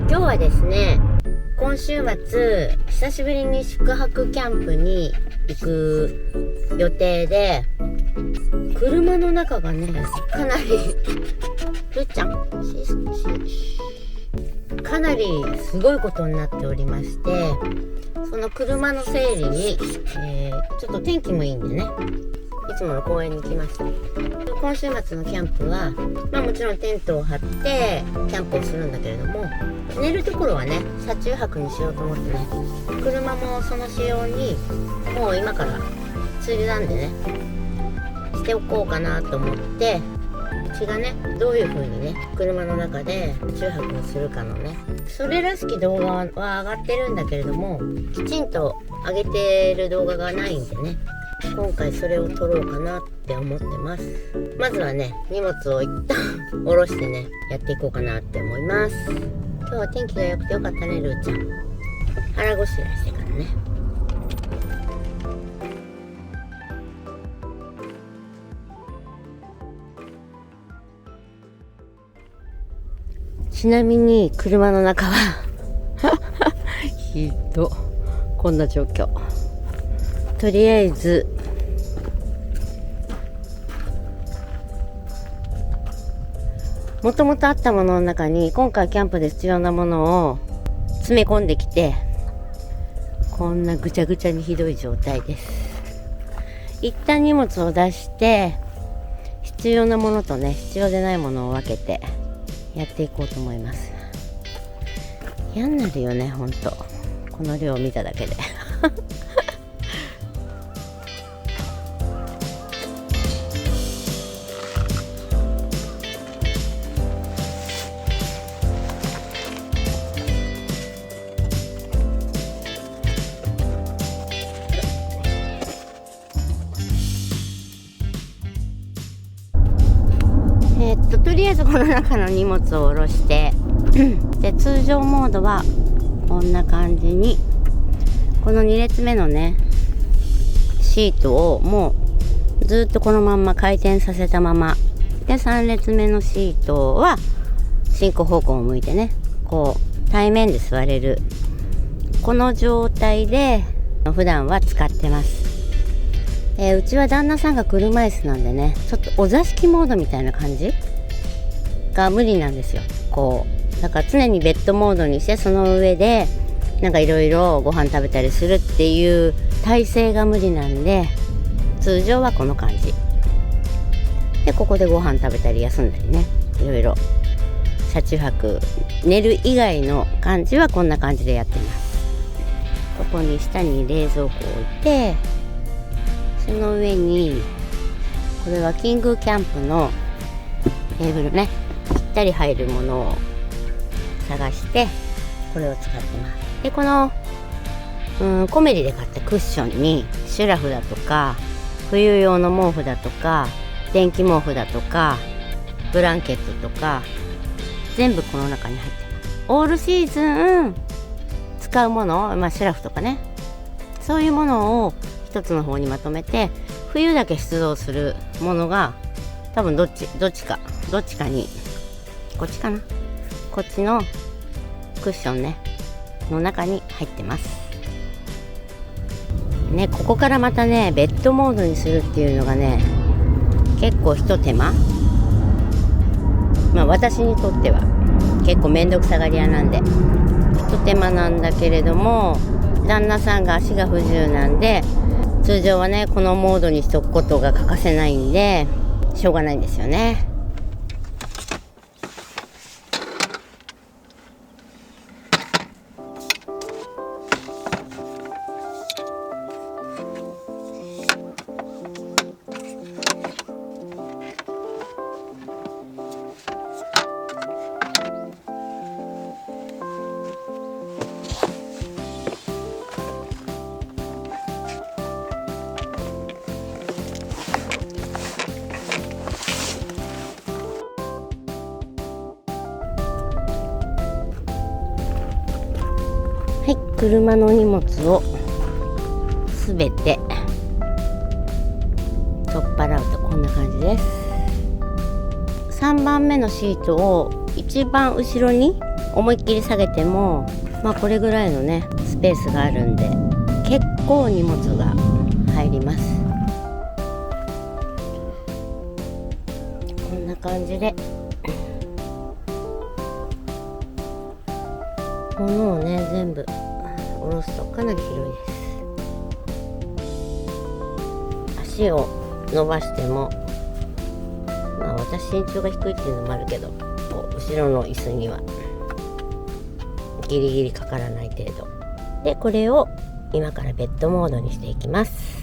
今日はですね、今週末久しぶりに宿泊キャンプに行く予定で、車の中がねかなりるっちゃんかなりすごいことになっておりまして、その車の整理に、ちょっと天気もいいんでね、いつもの公園に来ました。今週末のキャンプは、もちろんテントを張ってキャンプをするんだけれども、寝るところはね車中泊にしようと思ってね、車もその仕様にもう今からついなんでねしておこうかなと思って、うちがねどういう風にね車の中で車中泊をするかのね、それらしき動画は上がってるんだけれども、きちんと上げてる動画がないんでね、今回それを撮ろうかなって思ってます。まずはね荷物を一旦下ろしてねやっていこうかなって思います。今日は天気が良くてよかったね、るーちゃん。腹ごしらえしてからね。ちなみに車の中はひどこんな状況。とりあえずもともとあったものの中に今回キャンプで必要なものを詰め込んできて、こんなぐちゃぐちゃにひどい状態です。一旦荷物を出して必要なものとね必要でないものを分けてやっていこうと思います。嫌になるよねほんと、この量を見ただけでとりあえずこの中の荷物を下ろしてで通常モードはこんな感じに、この2列目のねシートをもうずっとこのまんま回転させたままで、3列目のシートは進行方向を向いてね、こう対面で座れるこの状態で普段は使ってます。うちは旦那さんが車椅子なんでね、ちょっとお座敷モードみたいな感じが無理なんですよ。こうだから常にベッドモードにして、その上でなんかいろいろご飯食べたりするっていう体勢が無理なんで、通常はこの感じで、ここでご飯食べたり休んだりね、いろいろ車中泊寝る以外の感じはこんな感じでやってます。ここに下に冷蔵庫を置いて、その上にこれはキングキャンプのテーブルね、ぴったり入るものを探してこれを使ってます。でこのコメリで買ったクッションにシュラフだとか冬用の毛布だとか電気毛布だとかブランケットとか全部この中に入ってます。オールシーズン使うもの、シュラフとかね、そういうものを一つの方にまとめて、冬だけ出動するものが多分どっちかに、こっちかな、こっちのクッションねの中に入ってますね。ここからまたねベッドモードにするっていうのがね結構ひと手間。私にとっては結構めんどくさがり屋なんでひと手間なんだけれども、旦那さんが足が不自由なんで通常はねこのモードにしておくことが欠かせないんでしょうがないんですよね。はい、車の荷物をすべて取っ払うとこんな感じです。3番目のシートを一番後ろに思いっきり下げてもこれぐらいのねスペースがあるんで結構荷物が入ります。こんな感じで物をね全部下ろすとかなり広いです。足を伸ばしても私身長が低いっていうのもあるけど後ろの椅子にはギリギリかからない程度で、これを今からベッドモードにしていきます。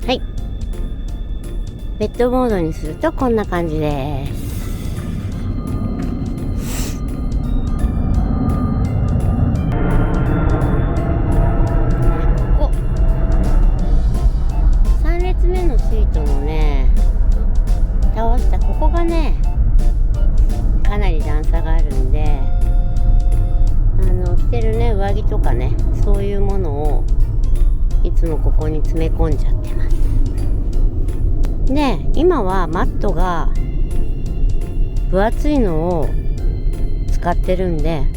はい、ベッドモードにするとこんな感じです。ここ3列目のシートのね倒したここがねかなり段差があるんで、着てるね上着とかねそういうものをいつもここに詰め込んじゃってます。で、今はマットが分厚いのを使ってるんで、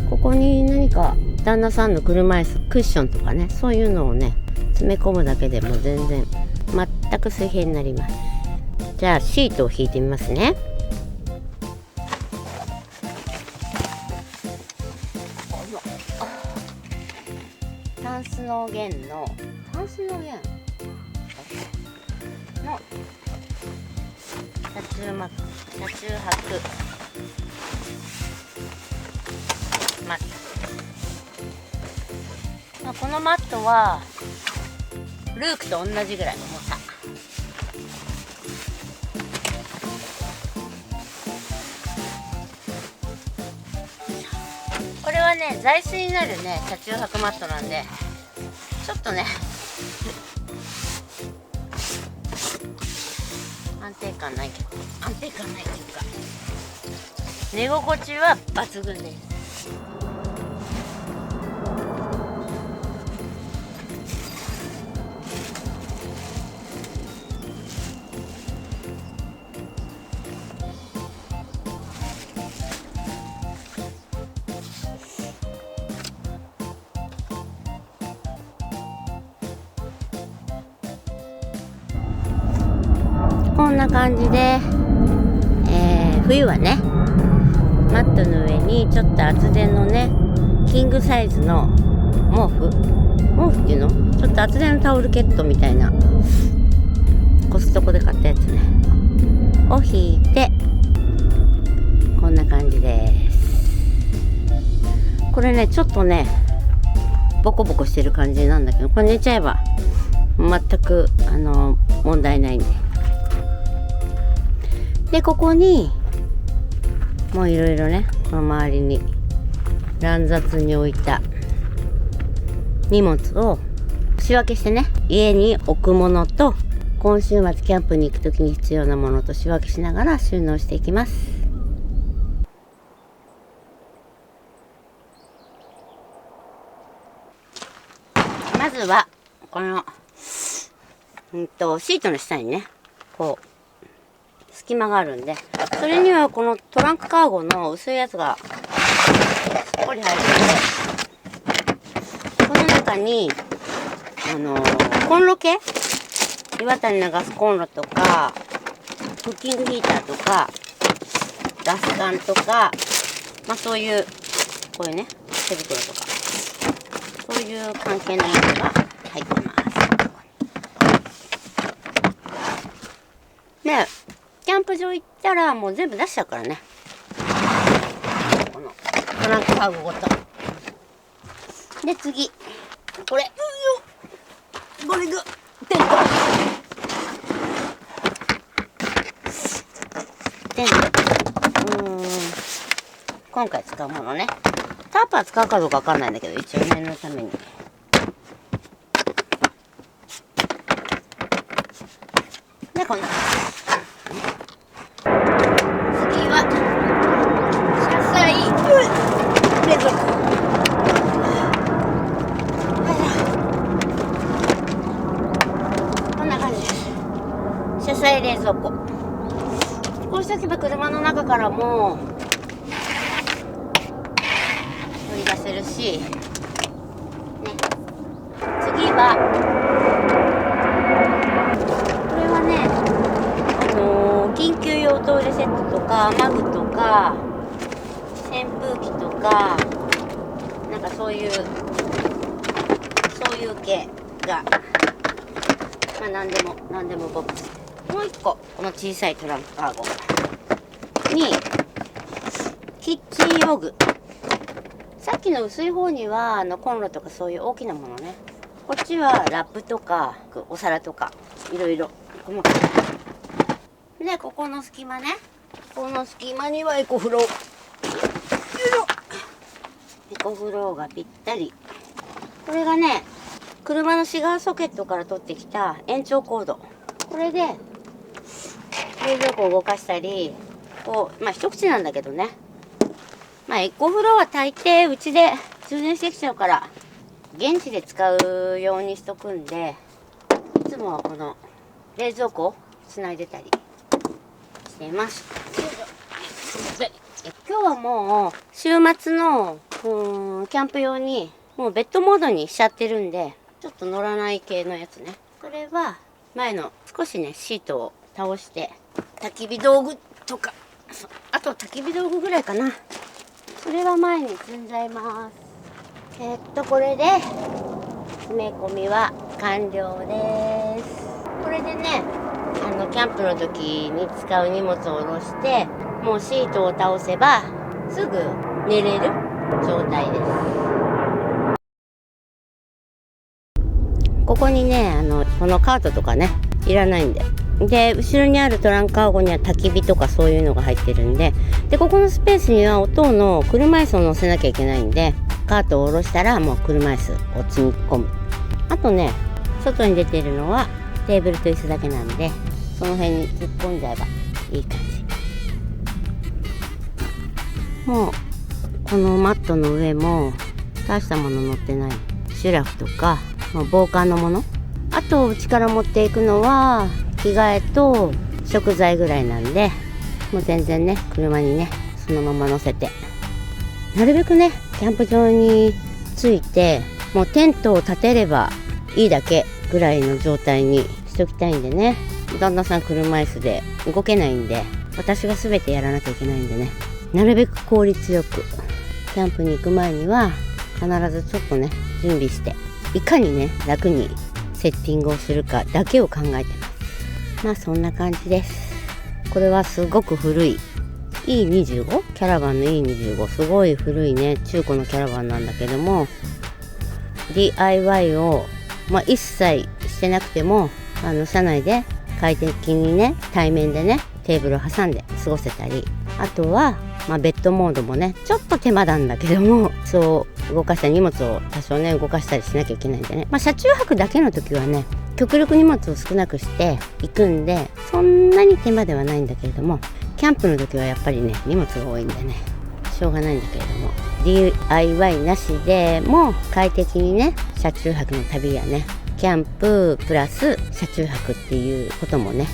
ここに何か旦那さんの車椅子クッションとかねそういうのをね詰め込むだけでも全然全く水平になります。じゃあシートを引いてみますね。タンスの弦の車中泊マット、このマットはルークと同じぐらい重さ。これはね座椅子になるね車中泊マットなんでちょっとね安定感ないというか寝心地は抜群です。こんな感じで、冬はねマットの上にちょっと厚手のねキングサイズの毛布っていうのちょっと厚手のタオルケットみたいなコストコで買ったやつねを引いてこんな感じです。これねちょっとねボコボコしてる感じなんだけど、これ寝ちゃえば全く問題ないんで、ここにもういろいろねこの周りに乱雑に置いた荷物を仕分けしてね家に置くものと今週末キャンプに行く時に必要なものと仕分けしながら収納していきます。まずはこのシートの下にねこう隙間があるんで、それにはこのトランクカーゴの薄いやつがすっぽり入るので、この中にコンロ系岩谷流すコンロとかクッキングヒーターとかガス缶とかそういうこういうね手袋とかそういう関係のものが入ってます。でキャンプ場行ったらもう全部出しちゃうからね。このトランクカゴごと。で次これこれがテント。今回使うものね。タープは使うかどうかわかんないんだけど、一応念のために。でこんな。次は車載冷蔵庫。こんな感じです。車載冷蔵庫。こうしておけば車の中からも取り出せるし、ね、次はこれはね、緊急用トイレセットとかマグとか扇風機とかなんかそういう系が、まあ何でもボックス。もう一個この小さいトランクカーゴにキッチン用具。さっきの薄い方にはコンロとかそういう大きなものね。こっちはラップとかお皿とかいろいろ細かい。でここの隙間ね、この隙間にはエコフロー。エコフローがぴったり。これがね、車のシガーソケットから取ってきた延長コード。これで冷蔵庫を動かしたり、こう、まあ一口なんだけどね。まあエコフローは大抵うちで充電してきちゃうから、現地で使うようにしとくんで、いつもはこの冷蔵庫をつないでたりしています。今日はもう週末のキャンプ用にもうベッドモードにしちゃってるんで、ちょっと乗らない系のやつね。これは前の少しねシートを倒して焚き火道具とか、あと焚き火道具ぐらいかな。それは前に積んじゃいます。これで詰め込みは完了です。これでね、キャンプの時に使う荷物を下ろして、もうシートを倒せばすぐ寝れる状態です。ここにね、このカートとかねいらないんで。で後ろにあるトランクカーゴには焚き火とかそういうのが入ってるんで、でここのスペースには音の車椅子を乗せなきゃいけないんで、カートを下ろしたらもう車椅子を積み込む。あとね、外に出てるのはテーブルと椅子だけなんで、その辺に突っ込んじゃえばいい感じ。もうこのマットの上も大したもの乗ってない。シュラフとか、まあ、防寒のもの。あとうちから持っていくのは着替えと食材ぐらいなんで、もう全然ね車にねそのまま乗せて、なるべくねキャンプ場に着いてもうテントを立てればいいだけぐらいの状態にしておきたいんでね。旦那さん車椅子で動けないんで、私が全てやらなきゃいけないんでね、なるべく効率よくキャンプに行く前には必ずちょっとね準備して、いかにね楽にセッティングをするかだけを考えてます。まあそんな感じです。これはすごく古い E25 キャラバンの E25、 すごい古いね中古のキャラバンなんだけども、 DIY を、一切してなくても車内で快適にね対面でねテーブルを挟んで過ごせたり、あとは、ベッドモードもねちょっと手間なんだけども、そう動かした荷物を多少ね動かしたりしなきゃいけないんでね、車中泊だけの時はね極力荷物を少なくしていくんで、そんなに手間ではないんだけれども、キャンプの時はやっぱりね荷物が多いんでねしょうがないんだけれども、 DIY なしでも快適にね車中泊の旅やねキャンププラス車中泊っていうこともね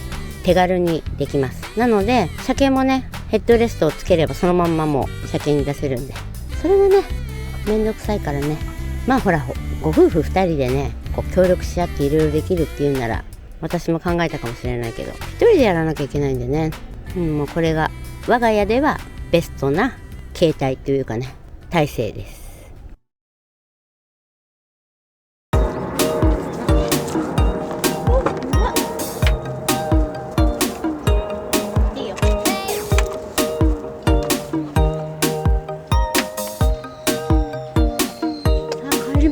手軽にできます。なので車検もねヘッドレストをつければそのまんまもう車検に出せるんで、それがねめんどくさいからね、ほらご夫婦2人でねこう協力し合っていろいろできるっていうなら私も考えたかもしれないけど、一人でやらなきゃいけないんでね、もうこれが我が家ではベストな形態というかね体制です。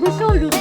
オル